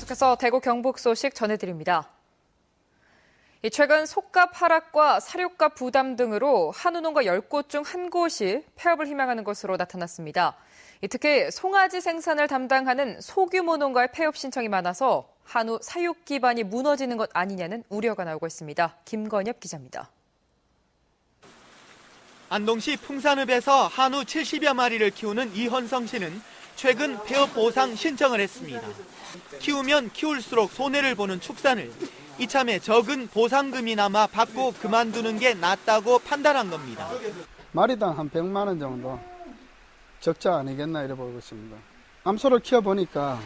계속해서 대구 경북 소식 전해드립니다. 최근 속값 하락과 사료값 부담 등으로 한우 농가 10곳 중 한 곳이 폐업을 희망하는 것으로 나타났습니다. 특히 송아지 생산을 담당하는 소규모 농가의 폐업 신청이 많아서 한우 사육 기반이 무너지는 것 아니냐는 우려가 나오고 있습니다. 김건엽 기자입니다. 안동시 풍산읍에서 한우 70여 마리를 키우는 이헌성 씨는 최근 폐업 보상 신청을 했습니다. 키우면 키울수록 손해를 보는 축산을 이참에 적은 보상금이나마 받고 그만두는 게 낫다고 판단한 겁니다. 마리당 한 100만 원 정도 적자 아니겠나 이래 보고 있습니다. 암소를 키워보니까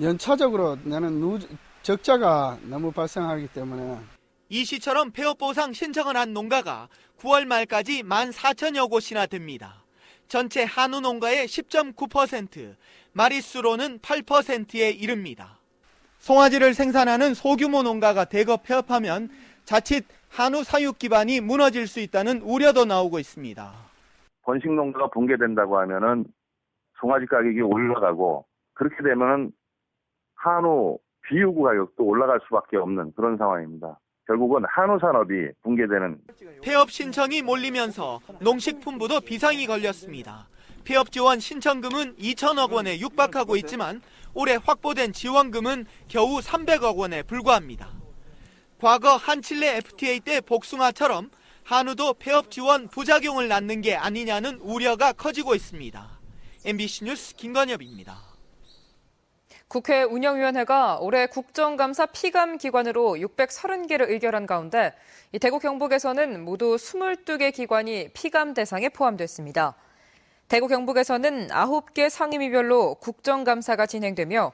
연차적으로 나는 적자가 너무 발생하기 때문에 이 씨처럼 폐업 보상 신청을 한 농가가 9월 말까지 14,000여 곳이나 됩니다. 전체 한우 농가의 10.9%, 마리수로는 8%에 이릅니다. 송아지를 생산하는 소규모 농가가 대거 폐업하면 자칫 한우 사육 기반이 무너질 수 있다는 우려도 나오고 있습니다. 번식 농가가 붕괴된다고 하면은 송아지 가격이 올라가고 그렇게 되면은 한우 비유구 가격도 올라갈 수밖에 없는 그런 상황입니다. 결국은 한우 산업이 붕괴되는. 폐업 신청이 몰리면서 농식품부도 비상이 걸렸습니다. 폐업 지원 신청금은 2천억 원에 육박하고 있지만 올해 확보된 지원금은 겨우 300억 원에 불과합니다. 과거 한칠레 FTA 때 복숭아처럼 한우도 폐업 지원 부작용을 낳는 게 아니냐는 우려가 커지고 있습니다. MBC 뉴스 김건엽입니다. 국회 운영위원회가 올해 국정감사 피감 기관으로 630개를 의결한 가운데 대구 경북에서는 모두 22개 기관이 피감 대상에 포함됐습니다. 대구 경북에서는 9개 상임위별로 국정감사가 진행되며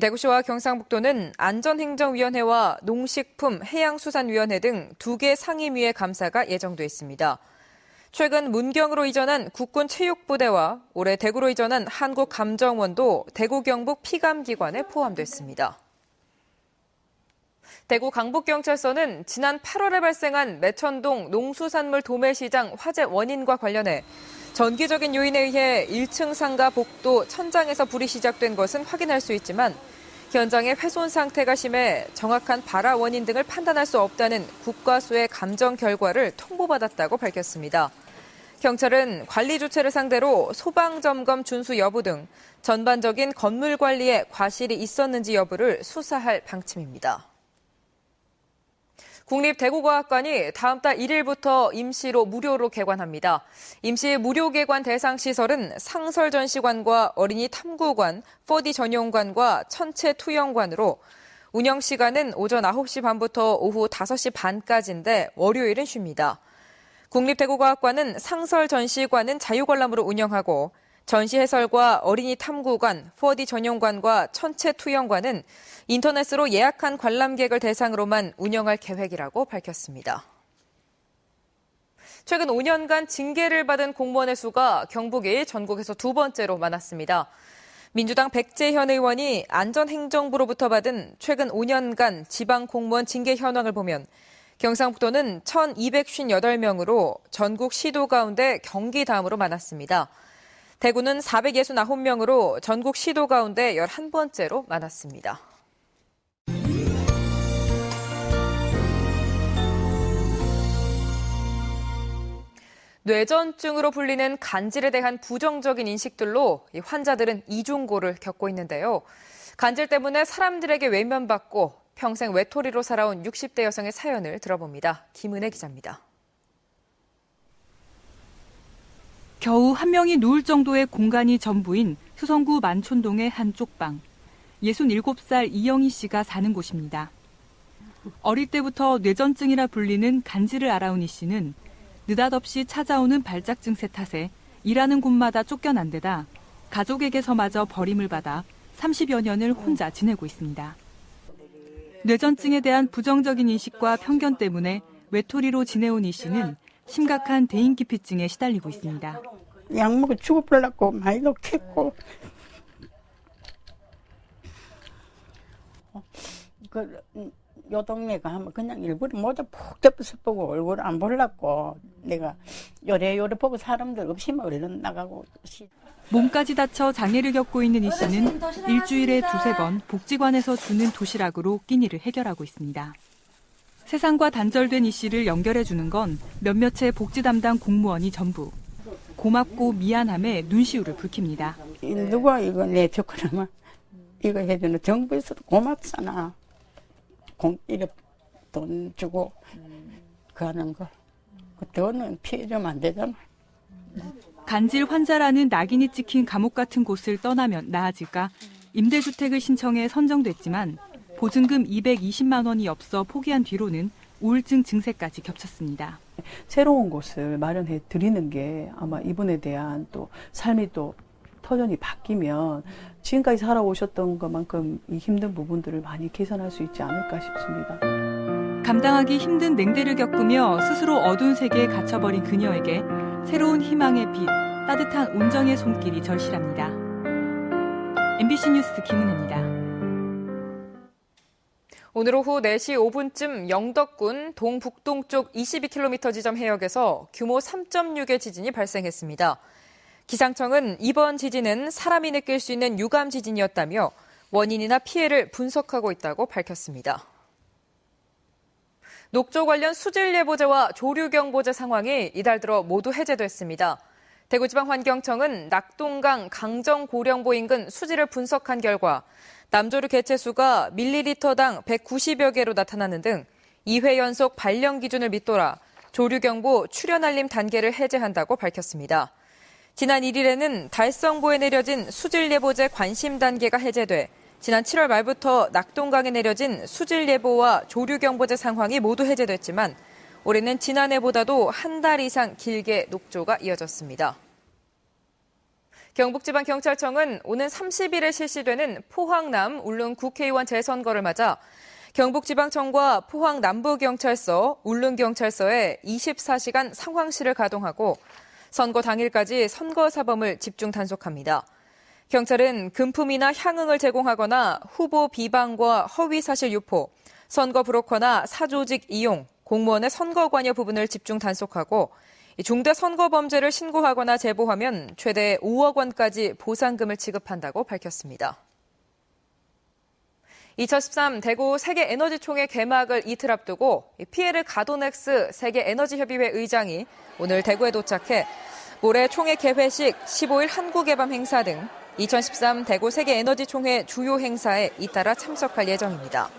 대구시와 경상북도는 안전행정위원회와 농식품 해양수산위원회 등 2개 상임위의 감사가 예정돼 있습니다. 최근 문경으로 이전한 국군체육부대와 올해 대구로 이전한 한국감정원도 대구 경북 피감기관에 포함됐습니다. 대구 강북경찰서는 지난 8월에 발생한 매천동 농수산물 도매시장 화재 원인과 관련해 전기적인 요인에 의해 1층 상가 복도 천장에서 불이 시작된 것은 확인할 수 있지만 현장의 훼손 상태가 심해 정확한 발화 원인 등을 판단할 수 없다는 국과수의 감정 결과를 통보받았다고 밝혔습니다. 경찰은 관리 주체를 상대로 소방점검 준수 여부 등 전반적인 건물 관리에 과실이 있었는지 여부를 수사할 방침입니다. 국립대구과학관이 다음 달 1일부터 임시로 무료로 개관합니다. 임시 무료 개관 대상 시설은 상설전시관과 어린이 탐구관, 4D 전용관과 천체 투영관으로 운영 시간은 오전 9시 반부터 오후 5시 반까지인데 월요일은 쉽니다. 국립대구과학관은 상설전시관은 자유관람으로 운영하고 전시 해설과 어린이 탐구관, 4D 전용관과 천체 투영관은 인터넷으로 예약한 관람객을 대상으로만 운영할 계획이라고 밝혔습니다. 최근 5년간 징계를 받은 공무원의 수가 경북이 전국에서 두 번째로 많았습니다. 민주당 백재현 의원이 안전행정부로부터 받은 최근 5년간 지방 공무원 징계 현황을 보면 경상북도는 1,258명으로 전국 시도 가운데 경기 다음으로 많았습니다. 대구는 469명으로 전국 시도 가운데 11번째로 많았습니다. 뇌전증으로 불리는 간질에 대한 부정적인 인식들로 환자들은 이중고를 겪고 있는데요. 간질 때문에 사람들에게 외면받고 평생 외톨이로 살아온 60대 여성의 사연을 들어봅니다. 김은혜 기자입니다. 겨우 한 명이 누울 정도의 공간이 전부인 수성구 만촌동의 한 쪽방. 67살 이영희 씨가 사는 곳입니다. 어릴 때부터 뇌전증이라 불리는 간질을 앓아온 이 씨는 느닷없이 찾아오는 발작 증세 탓에 일하는 곳마다 쫓겨난 데다 가족에게서마저 버림을 받아 30여 년을 혼자 지내고 있습니다. 뇌전증에 대한 부정적인 인식과 편견 때문에 외톨이로 지내온 이 씨는 심각한 대인기피증에 시달리고 있습니다. 약 먹어 죽어버렸고 많이 놓겠고 요 동네가 하면 그냥 일부러 모자 푹 덮어서 보고 얼굴 안 보려고 내가 요래 보고 사람들 없이면 얼른 나가고. 몸까지 다쳐 장애를 겪고 있는 이 씨는 일주일에 2-3번 복지관에서 주는 도시락으로 끼니를 해결하고 있습니다. 세상과 단절된 이 씨를 연결해주는 건 몇몇의 복지 담당 공무원이 전부. 고맙고 미안함에 눈시울을 붉힙니다. 누가 이거 내 조카라면 이거 해주는 정부에서도 고맙잖아. 이렇게 돈 주고 그 하는 거. 그 돈은 피해 주면 안 되잖아. 간질 환자라는 낙인이 찍힌 감옥 같은 곳을 떠나면 나아질까 임대주택을 신청해 선정됐지만 보증금 220만 원이 없어 포기한 뒤로는 우울증 증세까지 겹쳤습니다. 새로운 곳을 마련해 드리는 게 아마 이분에 대한 또 삶이 또 터전이 바뀌면 지금까지 살아오셨던 것만큼 이 힘든 부분들을 많이 개선할 수 있지 않을까 싶습니다. 감당하기 힘든 냉대를 겪으며 스스로 어두운 세계에 갇혀버린 그녀에게 새로운 희망의 빛, 따뜻한 온정의 손길이 절실합니다. MBC 뉴스 김은혜입니다. 오늘 오후 4시 5분쯤 영덕군 동북동쪽 22km 지점 해역에서 규모 3.6의 지진이 발생했습니다. 기상청은 이번 지진은 사람이 느낄 수 있는 유감 지진이었다며 원인이나 피해를 분석하고 있다고 밝혔습니다. 녹조 관련 수질 예보제와 조류 경보제 상황이 이달 들어 모두 해제됐습니다. 대구지방환경청은 낙동강 강정고령보 인근 수질을 분석한 결과 남조류 개체수가 밀리리터당 190여 개로 나타나는 등 2회 연속 발령 기준을 밑돌아 조류경보 출현 알림 단계를 해제한다고 밝혔습니다. 지난 1일에는 달성보에 내려진 수질예보제 관심 단계가 해제돼 지난 7월 말부터 낙동강에 내려진 수질예보와 조류경보제 상황이 모두 해제됐지만 올해는 지난해보다도 한 달 이상 길게 녹조가 이어졌습니다. 경북지방경찰청은 오는 30일에 실시되는 포항남 울릉 국회의원 재선거를 맞아 경북지방청과 포항남부경찰서, 울릉경찰서에 24시간 상황실을 가동하고 선거 당일까지 선거사범을 집중 단속합니다. 경찰은 금품이나 향응을 제공하거나 후보 비방과 허위사실 유포, 선거 브로커나 사조직 이용, 공무원의 선거 관여 부분을 집중 단속하고 중대 선거 범죄를 신고하거나 제보하면 최대 5억 원까지 보상금을 지급한다고 밝혔습니다. 2013 대구 세계에너지총회 개막을 이틀 앞두고 피에르 가도넥스 세계에너지협의회 의장이 오늘 대구에 도착해 모레 총회 개회식, 15일 한국예밤 행사 등 2013 대구 세계에너지총회 주요 행사에 잇따라 참석할 예정입니다.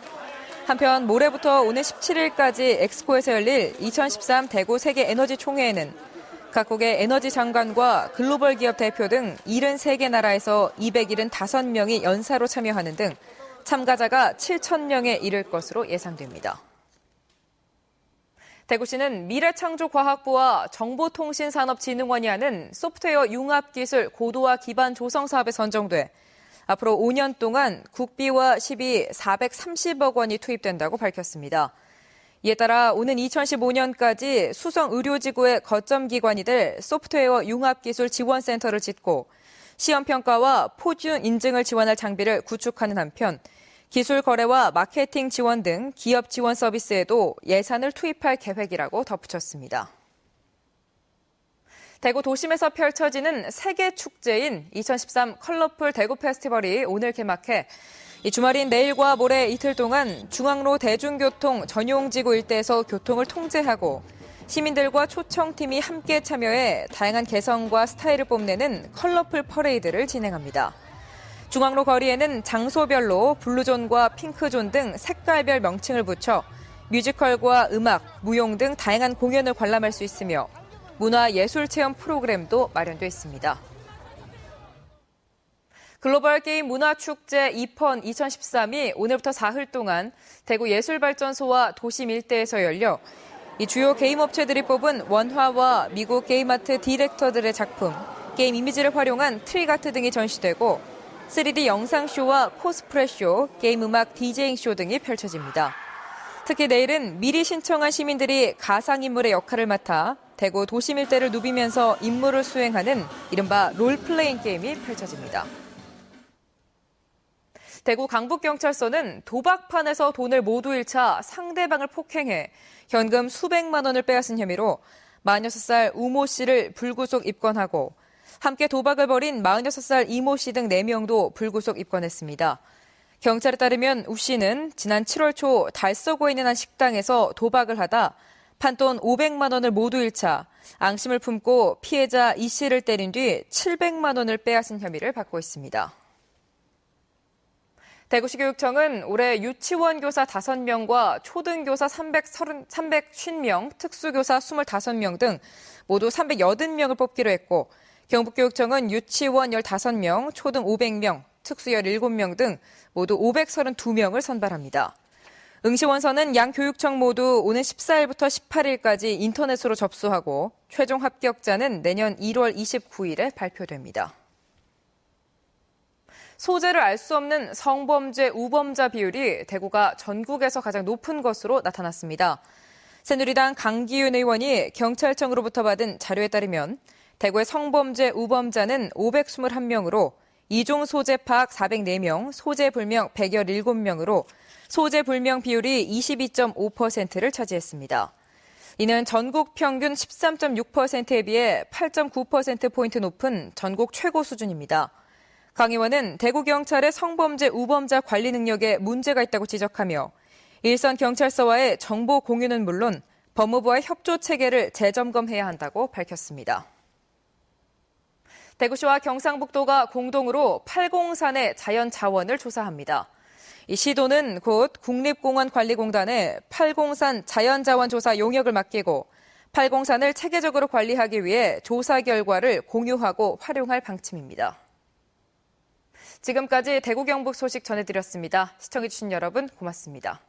한편 모레부터 오는 17일까지 엑스코에서 열릴 2013 대구 세계에너지총회에는 각국의 에너지 장관과 글로벌 기업 대표 등 73개 나라에서 275명이 연사로 참여하는 등 참가자가 7,000명에 이를 것으로 예상됩니다. 대구시는 미래창조과학부와 정보통신산업진흥원이 하는 소프트웨어 융합기술 고도화 기반 조성 사업에 선정돼 앞으로 5년 동안 국비와 시비 430억 원이 투입된다고 밝혔습니다. 이에 따라 오는 2015년까지 수성의료지구의 거점기관이 될 소프트웨어 융합기술 지원센터를 짓고 시험평가와 포준 인증을 지원할 장비를 구축하는 한편 기술 거래와 마케팅 지원 등 기업 지원 서비스에도 예산을 투입할 계획이라고 덧붙였습니다. 대구 도심에서 펼쳐지는 세계 축제인 2013 컬러풀 대구 페스티벌이 오늘 개막해 이 주말인 내일과 모레 이틀 동안 중앙로 대중교통 전용지구 일대에서 교통을 통제하고 시민들과 초청팀이 함께 참여해 다양한 개성과 스타일을 뽐내는 컬러풀 퍼레이드를 진행합니다. 중앙로 거리에는 장소별로 블루존과 핑크존 등 색깔별 명칭을 붙여 뮤지컬과 음악, 무용 등 다양한 공연을 관람할 수 있으며 문화예술체험 프로그램도 마련돼 있습니다. 글로벌 게임 문화축제 이펀 2013이 오늘부터 사흘 동안 대구 예술발전소와 도심 일대에서 열려 이 주요 게임 업체들이 뽑은 원화와 미국 게임아트 디렉터들의 작품, 게임 이미지를 활용한 트릭아트 등이 전시되고 3D 영상쇼와 코스프레쇼, 게임 음악 디제잉쇼 등이 펼쳐집니다. 특히 내일은 미리 신청한 시민들이 가상인물의 역할을 맡아 대구 도심 일대를 누비면서 임무를 수행하는 이른바 롤플레잉 게임이 펼쳐집니다. 대구 강북경찰서는 도박판에서 돈을 모두 잃자 상대방을 폭행해 현금 수백만 원을 빼앗은 혐의로 46살 우모 씨를 불구속 입건하고 함께 도박을 벌인 46살 이모 씨 등 4명도 불구속 입건했습니다. 경찰에 따르면 우 씨는 지난 7월 초 달서구에 있는 한 식당에서 도박을 하다 판돈 500만 원을 모두 잃자 앙심을 품고 피해자 이 씨를 때린 뒤 700만 원을 빼앗은 혐의를 받고 있습니다. 대구시 교육청은 올해 유치원 교사 5명과 초등교사 350명, 특수교사 25명 등 모두 380명을 뽑기로 했고 경북교육청은 유치원 15명, 초등 500명, 특수 17명 등 모두 532명을 선발합니다. 응시원서는 양 교육청 모두 오는 14일부터 18일까지 인터넷으로 접수하고 최종 합격자는 내년 1월 29일에 발표됩니다. 소재를 알 수 없는 성범죄 우범자 비율이 대구가 전국에서 가장 높은 것으로 나타났습니다. 새누리당 강기윤 의원이 경찰청으로부터 받은 자료에 따르면 대구의 성범죄 우범자는 521명으로 이종 소재 파악 404명, 소재 불명 117명으로 소재 불명 비율이 22.5%를 차지했습니다. 이는 전국 평균 13.6%에 비해 8.9%포인트 높은 전국 최고 수준입니다. 강 의원은 대구경찰의 성범죄 우범자 관리 능력에 문제가 있다고 지적하며 일선 경찰서와의 정보 공유는 물론 법무부와 협조 체계를 재점검해야 한다고 밝혔습니다. 대구시와 경상북도가 공동으로 팔공산의 자연 자원을 조사합니다. 이 시도는 곧 국립공원관리공단에 팔공산 자연자원 조사 용역을 맡기고 팔공산을 체계적으로 관리하기 위해 조사 결과를 공유하고 활용할 방침입니다. 지금까지 대구 경북 소식 전해드렸습니다. 시청해주신 여러분 고맙습니다.